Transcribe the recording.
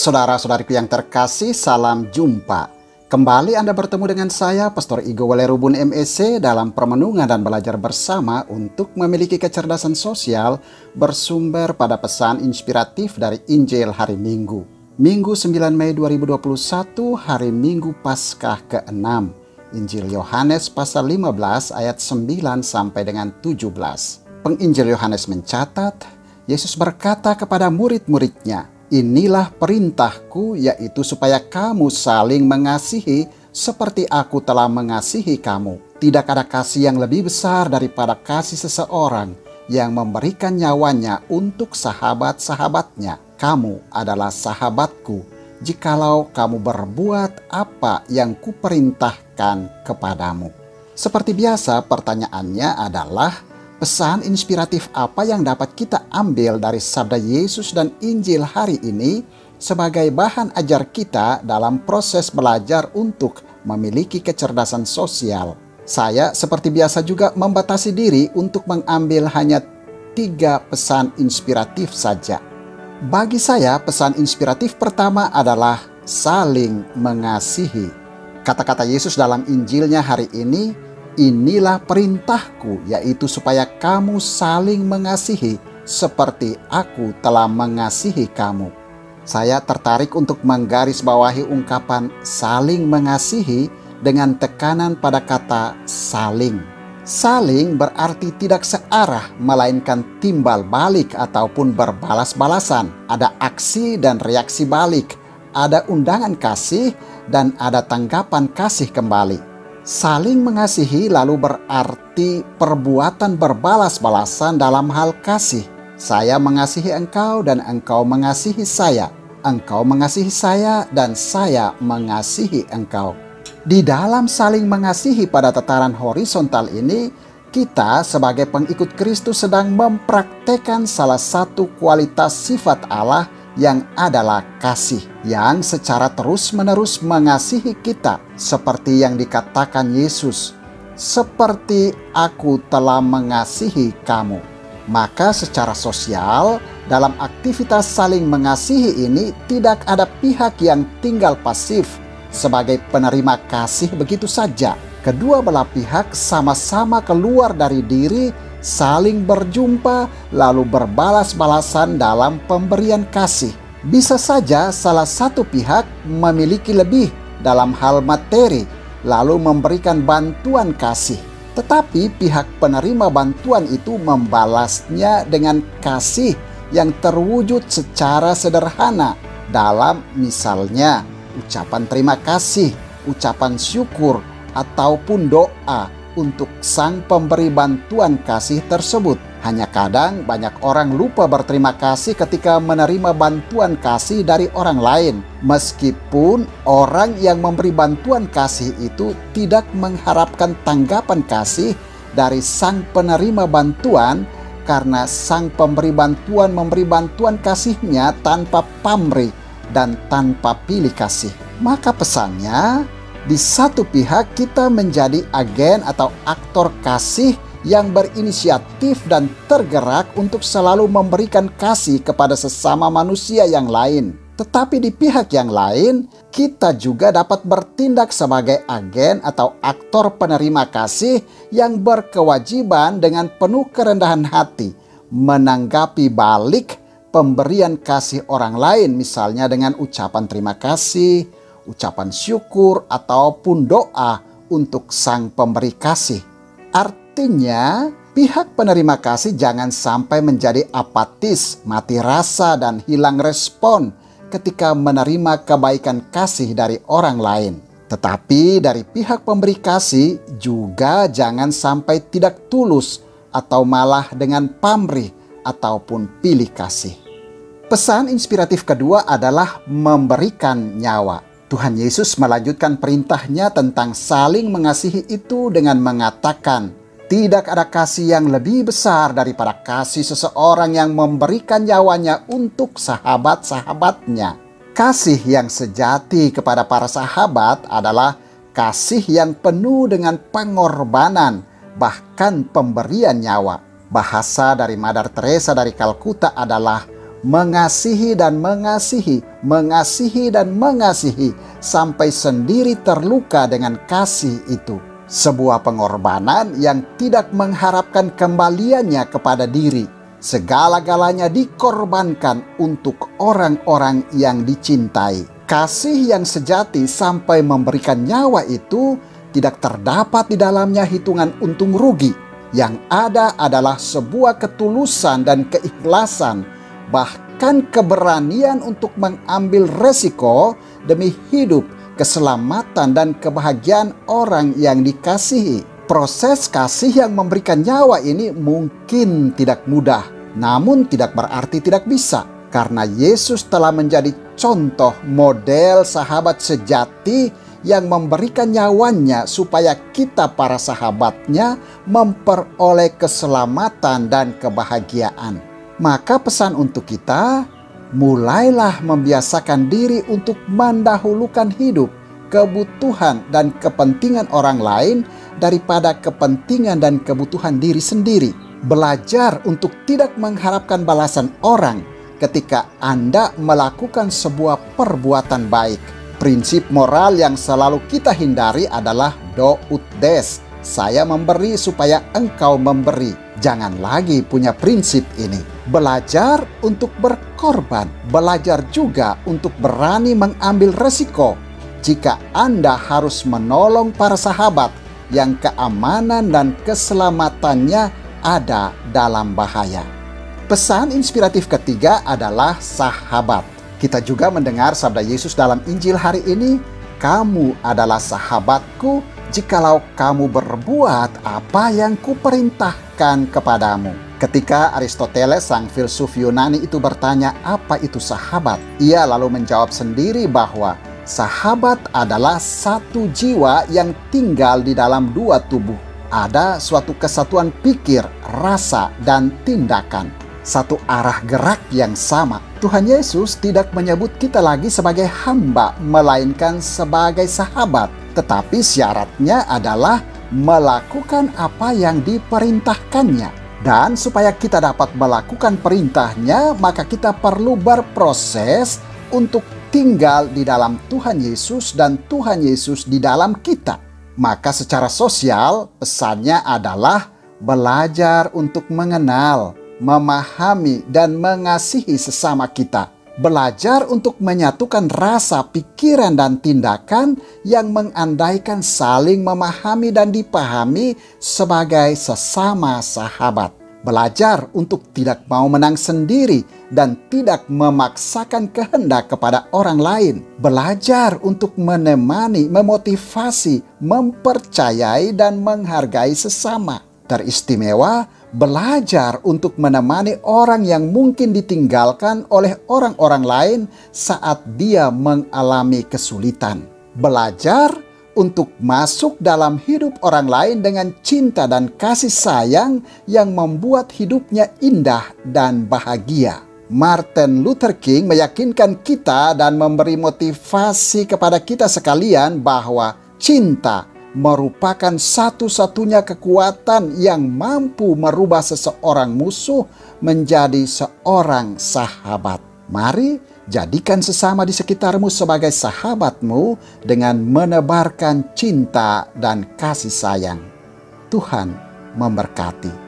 Saudara-saudariku yang terkasih, salam jumpa. Kembali Anda bertemu dengan saya, Pastor Igo Walerubun MEC, dalam permenungan dan belajar bersama untuk memiliki kecerdasan sosial bersumber pada pesan inspiratif dari Injil hari Minggu. Minggu 9 Mei 2021, hari Minggu Paskah ke-6. Injil Yohanes pasal 15 ayat 9 sampai dengan 17. Penginjil Yohanes mencatat, Yesus berkata kepada murid-muridnya, "Inilah perintahku, yaitu supaya kamu saling mengasihi seperti aku telah mengasihi kamu. Tidak ada kasih yang lebih besar daripada kasih seseorang yang memberikan nyawanya untuk sahabat-sahabatnya. Kamu adalah sahabatku, jikalau kamu berbuat apa yang kuperintahkan kepadamu." Seperti biasa, pertanyaannya adalah, pesan inspiratif apa yang dapat kita ambil dari sabda Yesus dan Injil hari ini sebagai bahan ajar kita dalam proses belajar untuk memiliki kecerdasan sosial? Saya seperti biasa juga membatasi diri untuk mengambil hanya 3 pesan inspiratif saja. Bagi saya, pesan inspiratif pertama adalah saling mengasihi. Kata-kata Yesus dalam Injilnya hari ini, "Inilah perintahku, yaitu supaya kamu saling mengasihi seperti aku telah mengasihi kamu." Saya tertarik untuk menggarisbawahi ungkapan saling mengasihi dengan tekanan pada kata saling. Saling berarti tidak searah, melainkan timbal balik ataupun berbalas-balasan. Ada aksi dan reaksi balik, ada undangan kasih dan ada tanggapan kasih kembali. Saling mengasihi lalu berarti perbuatan berbalas-balasan dalam hal kasih. Saya mengasihi engkau dan engkau mengasihi saya. Engkau mengasihi saya dan saya mengasihi engkau. Di dalam saling mengasihi pada tataran horizontal ini, kita sebagai pengikut Kristus sedang mempraktekkan salah satu kualitas sifat Allah yang adalah kasih, yang secara terus-menerus mengasihi kita, seperti yang dikatakan Yesus, "Seperti aku telah mengasihi kamu." Maka secara sosial, dalam aktivitas saling mengasihi ini tidak ada pihak yang tinggal pasif sebagai penerima kasih begitu saja. Kedua belah pihak sama-sama keluar dari diri, saling berjumpa, lalu berbalas-balasan dalam pemberian kasih. Bisa saja salah satu pihak memiliki lebih dalam hal materi, lalu memberikan bantuan kasih. Tetapi pihak penerima bantuan itu membalasnya dengan kasih yang terwujud secara sederhana dalam misalnya ucapan terima kasih, ucapan syukur, ataupun doa untuk sang pemberi bantuan kasih tersebut. Hanya kadang banyak orang lupa berterima kasih ketika menerima bantuan kasih dari orang lain, meskipun orang yang memberi bantuan kasih itu tidak mengharapkan tanggapan kasih dari sang penerima bantuan, karena sang pemberi bantuan memberi bantuan kasihnya tanpa pamrih dan tanpa pilih kasih. Maka pesannya, di satu pihak kita menjadi agen atau aktor kasih yang berinisiatif dan tergerak untuk selalu memberikan kasih kepada sesama manusia yang lain. Tetapi di pihak yang lain, kita juga dapat bertindak sebagai agen atau aktor penerima kasih yang berkewajiban dengan penuh kerendahan hati menanggapi balik pemberian kasih orang lain, misalnya dengan ucapan terima kasih, ucapan syukur, ataupun doa untuk sang pemberi kasih. Artinya, pihak penerima kasih jangan sampai menjadi apatis, mati rasa, dan hilang respon ketika menerima kebaikan kasih dari orang lain. Tetapi dari pihak pemberi kasih juga jangan sampai tidak tulus atau malah dengan pamrih ataupun pilih kasih. Pesan inspiratif kedua adalah memberikan nyawa. Tuhan Yesus melanjutkan perintahnya tentang saling mengasihi itu dengan mengatakan, "Tidak ada kasih yang lebih besar daripada kasih seseorang yang memberikan nyawanya untuk sahabat-sahabatnya." Kasih yang sejati kepada para sahabat adalah kasih yang penuh dengan pengorbanan, bahkan pemberian nyawa. Bahasa dari Mother Teresa dari Kalkuta adalah mengasihi dan mengasihi, mengasihi dan mengasihi, sampai sendiri terluka dengan kasih itu. Sebuah pengorbanan yang tidak mengharapkan kembaliannya kepada diri. Segala-galanya dikorbankan untuk orang-orang yang dicintai. Kasih yang sejati sampai memberikan nyawa itu tidak terdapat di dalamnya hitungan untung rugi. Yang ada adalah sebuah ketulusan dan keikhlasan, bahkan keberanian untuk mengambil resiko demi hidup, keselamatan, dan kebahagiaan orang yang dikasihi. Proses kasih yang memberikan nyawa ini mungkin tidak mudah, namun tidak berarti tidak bisa. Karena Yesus telah menjadi contoh model sahabat sejati yang memberikan nyawanya supaya kita para sahabatnya memperoleh keselamatan dan kebahagiaan. Maka pesan untuk kita, mulailah membiasakan diri untuk mendahulukan hidup, kebutuhan, dan kepentingan orang lain daripada kepentingan dan kebutuhan diri sendiri. Belajar untuk tidak mengharapkan balasan orang ketika Anda melakukan sebuah perbuatan baik. Prinsip moral yang selalu kita hindari adalah do ut des. Saya memberi supaya engkau memberi. Jangan lagi punya prinsip ini. Belajar untuk berkorban. Belajar juga untuk berani mengambil resiko. Jika Anda harus menolong para sahabat yang keamanan dan keselamatannya ada dalam bahaya. Pesan inspiratif ketiga adalah sahabat. Kita juga mendengar sabda Yesus dalam Injil hari ini, "Kamu adalah sahabatku jikalau kamu berbuat apa yang kuperintahkan kepadamu." Ketika Aristoteles, sang filsuf Yunani itu bertanya apa itu sahabat, ia lalu menjawab sendiri bahwa sahabat adalah satu jiwa yang tinggal di dalam dua tubuh. Ada suatu kesatuan pikir, rasa, dan tindakan. Satu arah gerak yang sama. Tuhan Yesus tidak menyebut kita lagi sebagai hamba, melainkan sebagai sahabat. Tetapi syaratnya adalah melakukan apa yang diperintahkannya. Dan supaya kita dapat melakukan perintahnya, maka kita perlu berproses untuk tinggal di dalam Tuhan Yesus dan Tuhan Yesus di dalam kita. Maka secara sosial, pesannya adalah belajar untuk mengenal, memahami, dan mengasihi sesama kita. Belajar untuk menyatukan rasa, pikiran, dan tindakan yang mengandaikan saling memahami dan dipahami sebagai sesama sahabat. Belajar untuk tidak mau menang sendiri dan tidak memaksakan kehendak kepada orang lain. Belajar untuk menemani, memotivasi, mempercayai, dan menghargai sesama. Teristimewa belajar untuk menemani orang yang mungkin ditinggalkan oleh orang-orang lain saat dia mengalami kesulitan. Belajar untuk masuk dalam hidup orang lain dengan cinta dan kasih sayang yang membuat hidupnya indah dan bahagia. Martin Luther King meyakinkan kita dan memberi motivasi kepada kita sekalian bahwa cinta merupakan satu-satunya kekuatan yang mampu merubah seseorang musuh menjadi seorang sahabat. Mari jadikan sesama di sekitarmu sebagai sahabatmu dengan menebarkan cinta dan kasih sayang. Tuhan memberkati.